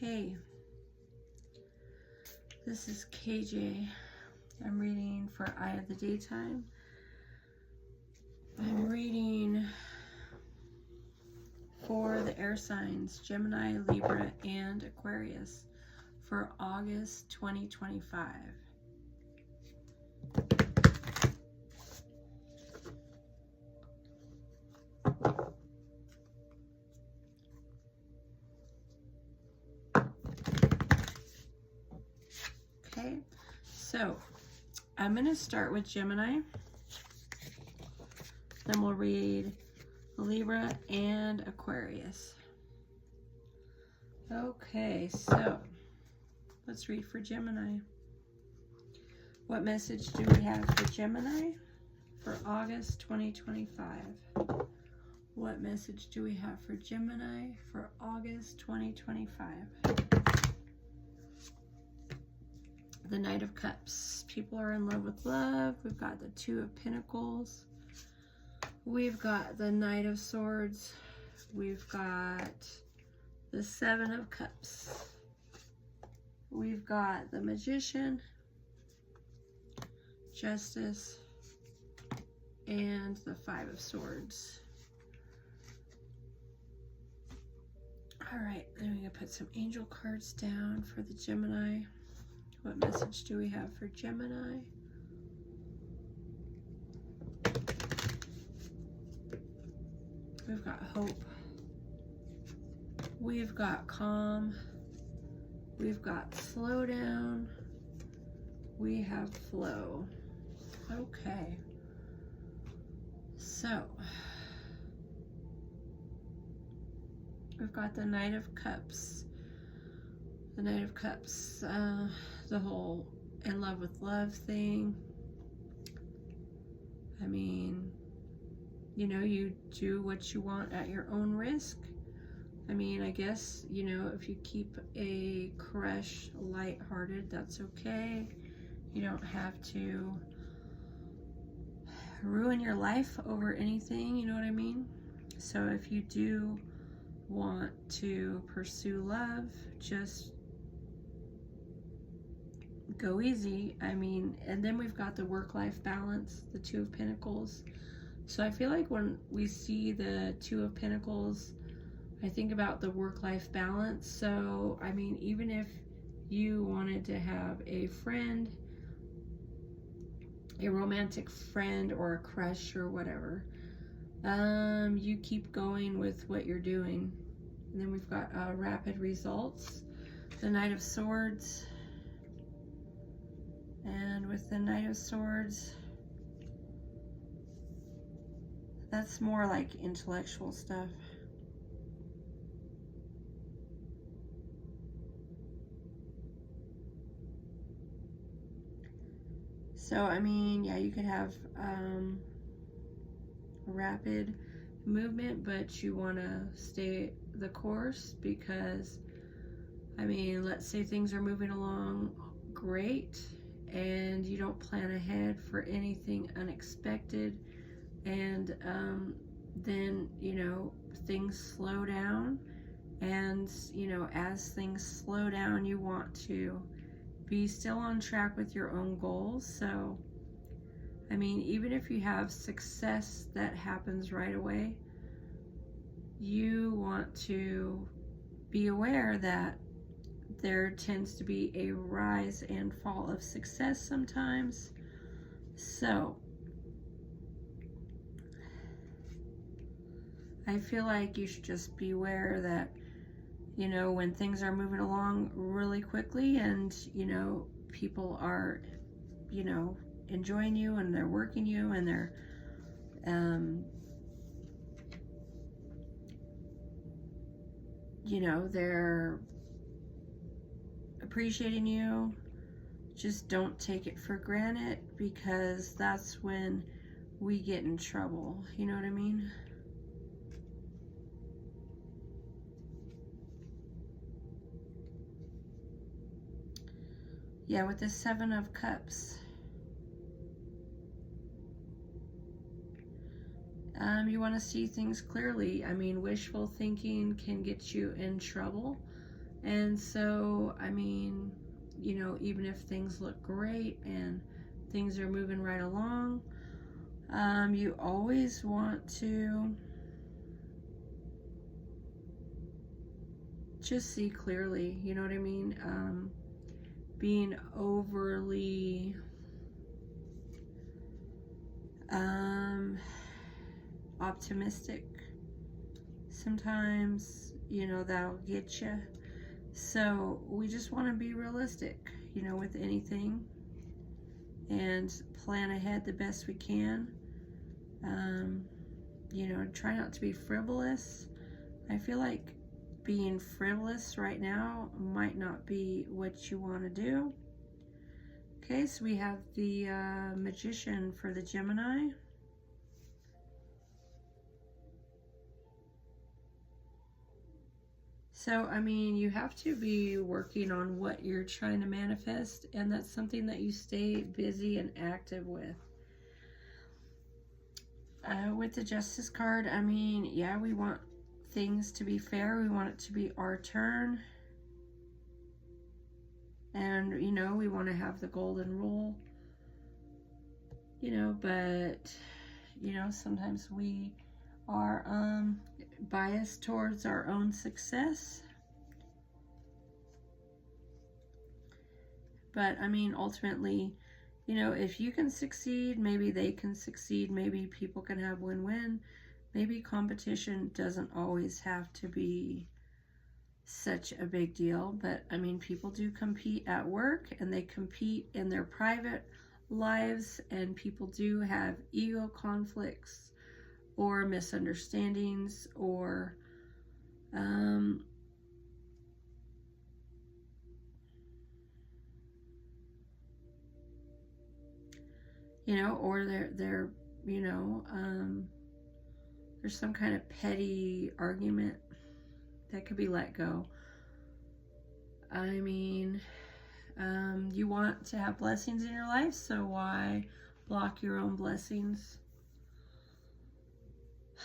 Hey, this is KJ. I'm reading for Eye of the Daytime. I'm reading for the air signs Gemini, Libra, and Aquarius for August 2025. Okay, so I'm going to start with Gemini. Then we'll read Libra and Aquarius. Okay, so let's read for Gemini. What message do we have for Gemini for August 2025? What message do we have for Gemini for August 2025? The Knight of Cups. People are in love with love. We've got the Two of Pentacles. We've got the Knight of Swords. We've got the Seven of Cups. We've got the Magician, Justice, and the Five of Swords. All right, then we're going to put some angel cards down for the Gemini. What message do we have for Gemini? We've got hope. We've got calm. We've got slow down. We have flow. Okay. So, we've got the Knight of Cups. The Knight of Cups, the whole in love with love thing. I mean, you know, you do what you want at your own risk. I mean, I guess, you know, if you keep a crush lighthearted, that's okay. You don't have to ruin your life over anything, you know what I mean? So if you do want to pursue love, just go easy. I mean, and then we've got the work-life balance, the Two of Pentacles. So I feel like when we see the Two of Pentacles, I think about the work-life balance. So, I mean, even if you wanted to have a friend, a romantic friend or a crush or whatever, you keep going with what you're doing. And then we've got rapid results, the Knight of Swords. And with the Knight of Swords, that's more like intellectual stuff. So, I mean, yeah, you could have rapid movement, but you want to stay the course because, I mean, let's say things are moving along great and you don't plan ahead for anything unexpected, and then, you know, things slow down, and, you know, as things slow down, you want to be still on track with your own goals. So, I mean, even if you have success that happens right away, you want to be aware that there tends to be a rise and fall of success sometimes. So, I feel like you should just be aware that, you know, when things are moving along really quickly and, you know, people are, you know, enjoying you and they're working you and they're, you know, they're appreciating you, just don't take it for granted, because that's when we get in trouble. You know what I mean? Yeah, with the Seven of Cups, you want to see things clearly. I mean, wishful thinking can get you in trouble, And so, I mean, you know, even if things look great and things are moving right along, you always want to just see clearly, you know what I mean? Being overly optimistic sometimes, you know, that'll get you. So we just want to be realistic, you know, with anything, and plan ahead the best we can. You know, try not to be frivolous. I feel like being frivolous right now might not be what you want to do. Okay, so we have the Magician for the Gemini. So, I mean, you have to be working on what you're trying to manifest, and that's something that you stay busy and active with. With the Justice card, I mean, yeah, we want things to be fair. We want it to be our turn. And, you know, we want to have the golden rule. You know, but, you know, sometimes we are biased towards our own success. But, I mean, ultimately, you know, if you can succeed, maybe they can succeed. Maybe people can have win-win. Maybe competition doesn't always have to be such a big deal. But, I mean, people do compete at work, and they compete in their private lives, and people do have ego conflicts or misunderstandings, or you know, or they're you know, there's some kind of petty argument that could be let go. I mean, you want to have blessings in your life, so why block your own blessings?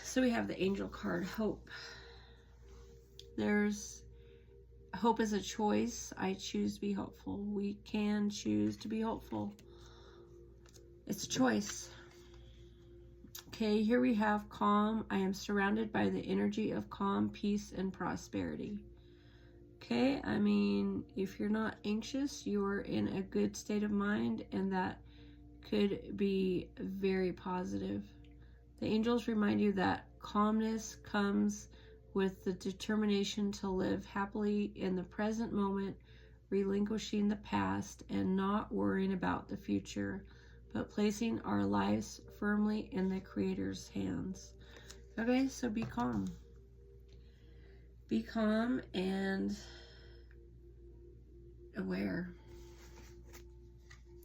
So we have the Angel card, Hope. There's hope is a choice. I choose to be hopeful. We can choose to be hopeful. It's a choice. Okay, here we have calm. I am surrounded by the energy of calm, peace, and prosperity. Okay, I mean, if you're not anxious, you're in a good state of mind, and that could be very positive. The angels remind you that calmness comes with the determination to live happily in the present moment, relinquishing the past and not worrying about the future, but placing our lives firmly in the Creator's hands. Okay, so be calm. Be calm and aware.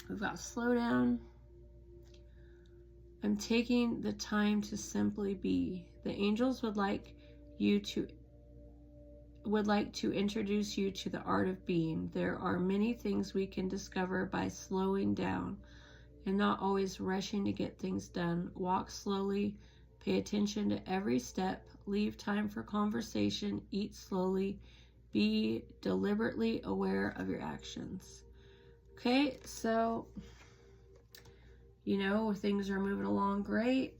We've got slow down. I'm taking the time to simply be. The angels would like to introduce you to the art of being. There are many things we can discover by slowing down and not always rushing to get things done. Walk slowly, pay attention to every step, leave time for conversation, eat slowly, be deliberately aware of your actions. Okay, so, you know, things are moving along great.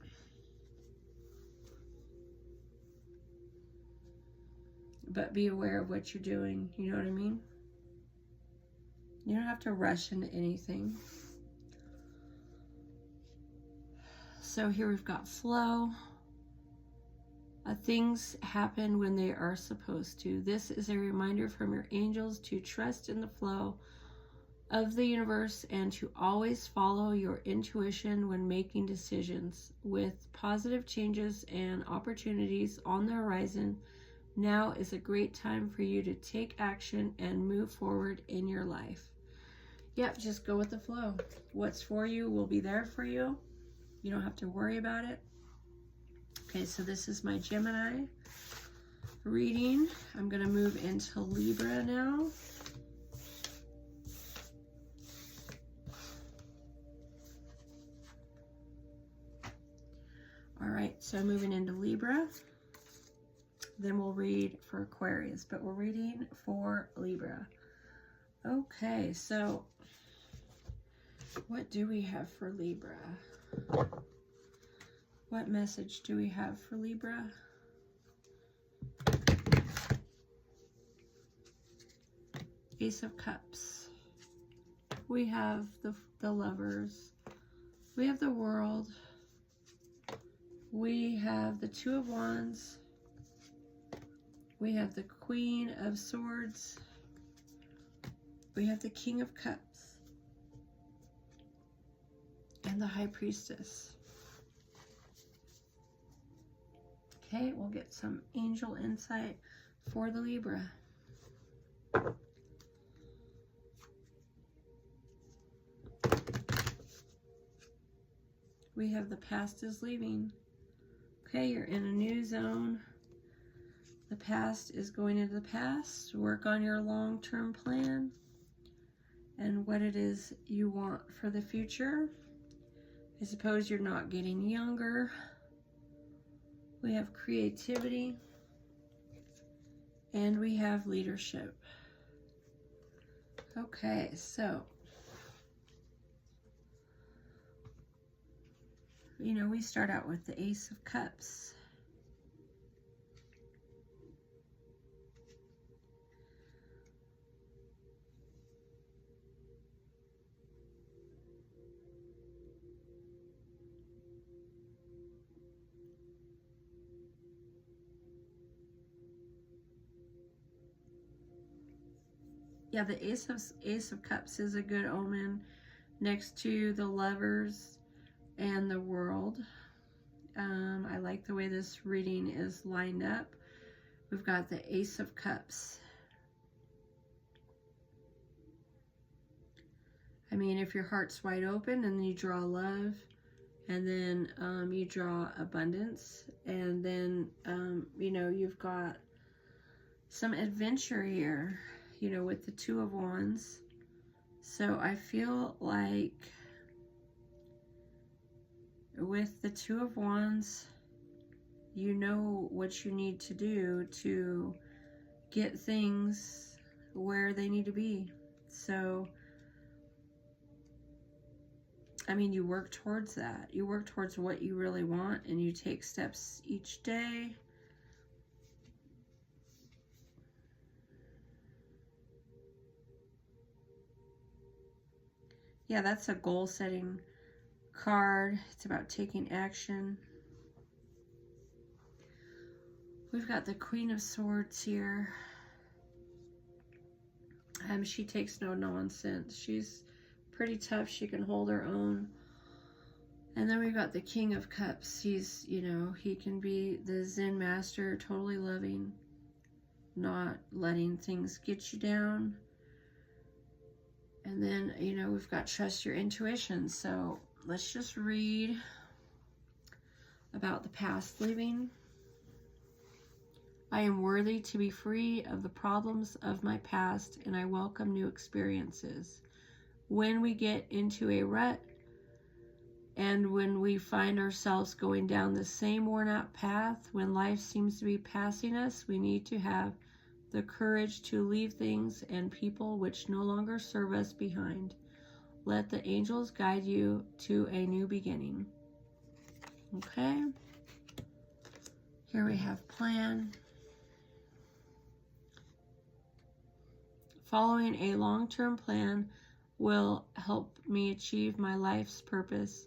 But be aware of what you're doing, you know what I mean? You don't have to rush into anything. So here we've got flow. Things happen when they are supposed to. This is a reminder from your angels to trust in the flow of the universe and to always follow your intuition when making decisions. With positive changes and opportunities on the horizon, now is a great time for you to take action and move forward in your life. Yep, just go with the flow. What's for you will be there for you. You don't have to worry about it. Okay, so this is my Gemini reading. I'm going to move into Libra now. All right, so moving into Libra. Then we'll read for Aquarius, but we're reading for Libra. Okay, so what do we have for Libra? What message do we have for Libra? Ace of Cups. We have the Lovers. We have the World. We have the Two of Wands. We have the Queen of Swords. We have the King of Cups. And the High Priestess. Okay, we'll get some angel insight for the Libra. We have the past is leaving. Okay, you're in a new zone. The past is going into the past. Work on your long-term plan and what it is you want for the future. I suppose you're not getting younger. We have creativity. And we have leadership. Okay, so, you know, we start out with the Ace of Cups. Yeah, the Ace of Cups is a good omen next to the Lovers and the World. I like the way this reading is lined up. We've got the Ace of Cups. I mean, if your heart's wide open and you draw love, and then you draw abundance, and then, you know, you've got some adventure here, you know, with the Two of Wands. So I feel like with the Two of Wands, you know what you need to do to get things where they need to be. So, I mean, you work towards that. You work towards what you really want, and you take steps each day. Yeah, that's a goal-setting card. It's about taking action. We've got the Queen of Swords here. She takes no nonsense. She's pretty tough. She can hold her own. And then we've got the King of Cups. He's, you know, he can be the Zen master, totally loving, not letting things get you down. And then, you know, we've got trust your intuition. So let's just read about the past leaving. I am worthy to be free of the problems of my past, and I welcome new experiences. When we get into a rut, and when we find ourselves going down the same worn-out path, when life seems to be passing us, we need to have the courage to leave things and people which no longer serve us behind. Let the angels guide you to a new beginning. Okay. Here we have plan. Following a long-term plan will help me achieve my life's purpose.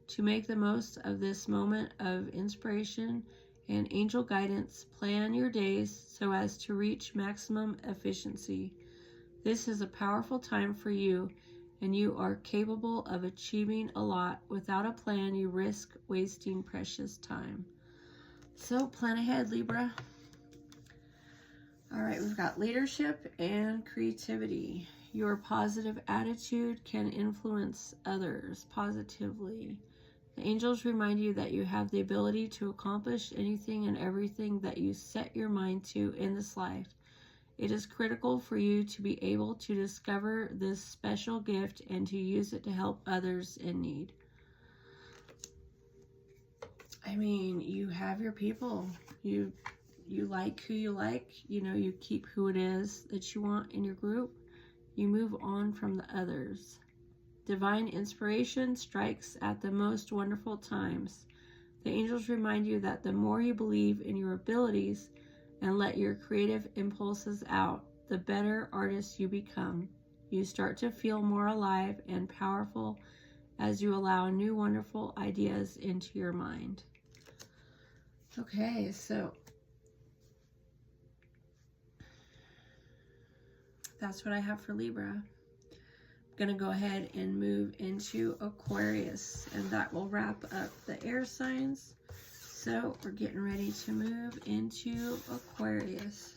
To make the most of this moment of inspiration and angel guidance, plan your days so as to reach maximum efficiency. This is a powerful time for you, and you are capable of achieving a lot. Without a plan, you risk wasting precious time. So plan ahead, Libra. All right, we've got leadership and creativity. Your positive attitude can influence others positively. The angels remind you that you have the ability to accomplish anything and everything that you set your mind to in this life. It is critical for you to be able to discover this special gift and to use it to help others in need. I mean, you have your people. You you like who you like, you know, you keep who it is that you want in your group. You move on from the others. Divine inspiration strikes at the most wonderful times. The angels remind you that the more you believe in your abilities and let your creative impulses out, the better artist you become. You start to feel more alive and powerful as you allow new wonderful ideas into your mind. Okay, so that's what I have for Libra. I'm going to go ahead and move into Aquarius, and that will wrap up the air signs. So we're getting ready to move into Aquarius.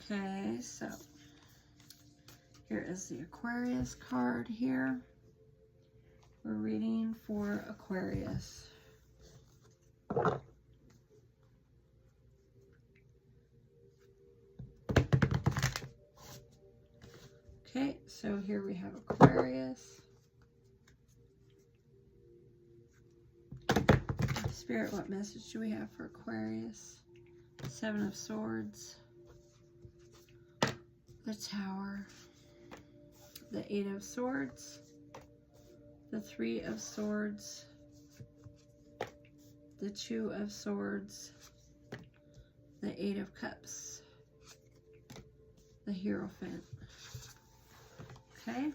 Okay, so here is the Aquarius card here. We're reading for Aquarius. Okay, so here we have Aquarius. Spirit, what message do we have for Aquarius? Seven of Swords. The Tower, the Eight of Swords, the Three of Swords, the Two of Swords, the Eight of Cups, the Hierophant. Okay,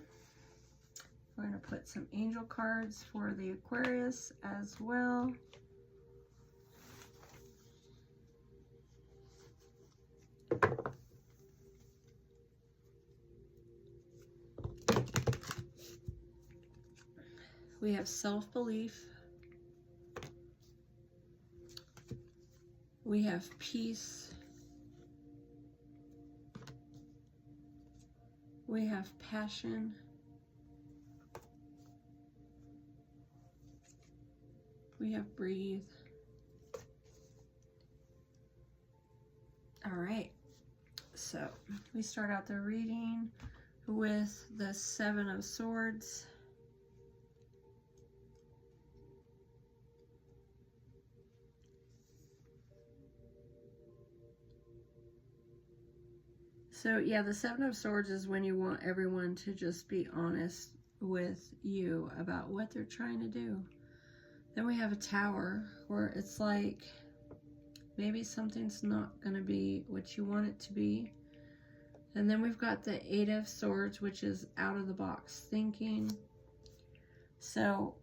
we're going to put some angel cards for the Aquarius as well. We have self-belief. We have peace. We have passion. We have breathe. All right. So we start out the reading with the Seven of Swords. So yeah, the Seven of Swords is when you want everyone to just be honest with you about what they're trying to do. Then we have a Tower, where it's like maybe something's not going to be what you want it to be. And then we've got the Eight of Swords, which is out of the box thinking. So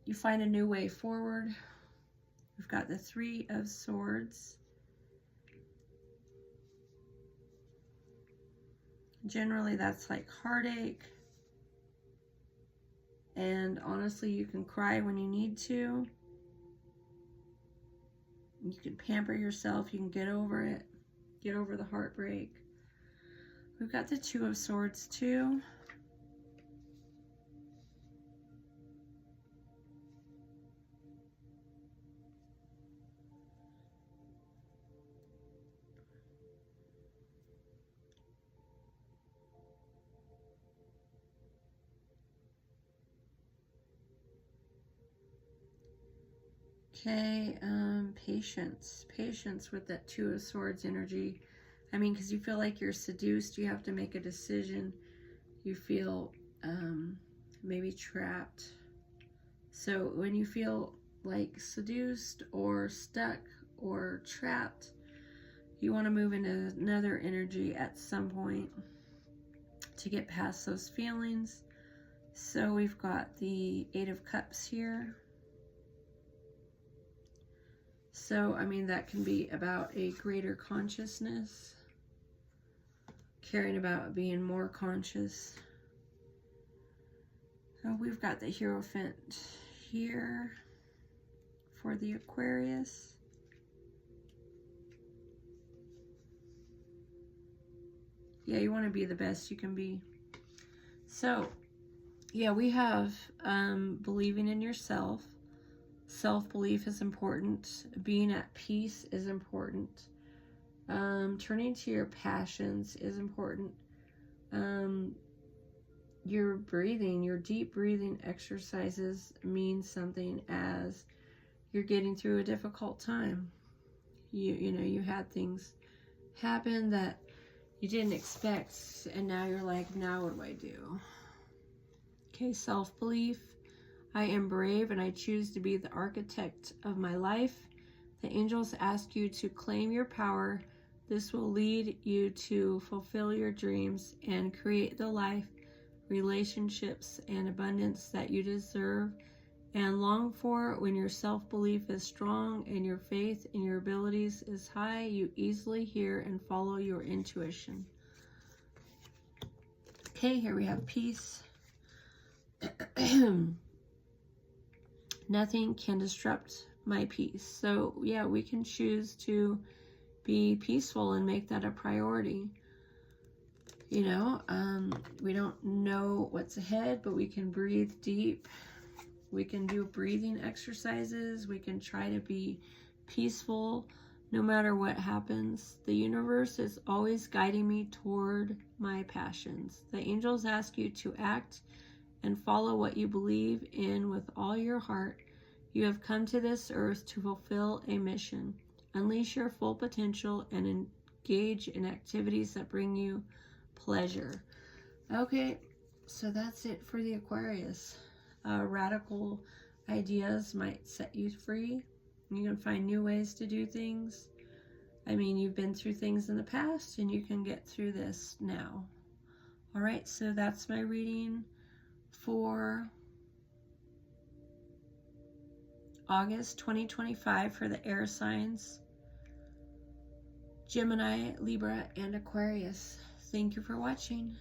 you find a new way forward. We've got the Three of Swords. Generally, that's like heartache. And honestly, you can cry when you need to. You can pamper yourself. You can get over it. Get over the heartbreak. We've got the Two of Swords too. Okay, patience. Patience with that Two of Swords energy. I mean, because you feel like you're seduced, you have to make a decision. You feel maybe trapped. So when you feel like seduced or stuck or trapped, you want to move into another energy at some point to get past those feelings. So we've got the Eight of Cups here. So, I mean, that can be about a greater consciousness, caring about being more conscious. So we've got the Hierophant here for the Aquarius. Yeah, you want to be the best you can be. So, yeah, we have believing in yourself. Self-belief is important. Being at peace is important. Turning to your passions is important. Your breathing, your deep breathing exercises mean something as you're getting through a difficult time. You know, you had things happen that you didn't expect, and now you're like, now what do I do? Okay, self-belief. I am brave and I choose to be the architect of my life. The angels ask you to claim your power. This will lead you to fulfill your dreams and create the life, relationships, and abundance that you deserve and long for. When your self-belief is strong and your faith in your abilities is high, you easily hear and follow your intuition. Okay, here we have peace. Nothing can disrupt my peace. So yeah, we can choose to be peaceful and make that a priority. You know, we don't know what's ahead, but we can breathe deep. We can do breathing exercises. We can try to be peaceful no matter what happens. The universe is always guiding me toward my passions. The angels ask you to act and follow what you believe in with all your heart. You have come to this earth to fulfill a mission. Unleash your full potential and engage in activities that bring you pleasure. Okay, so that's it for the Aquarius. Radical ideas might set you free. You can find new ways to do things. I mean, you've been through things in the past and you can get through this now. All right, so that's my reading for August 2025 for the air signs, Gemini, Libra, and Aquarius. Thank you for watching.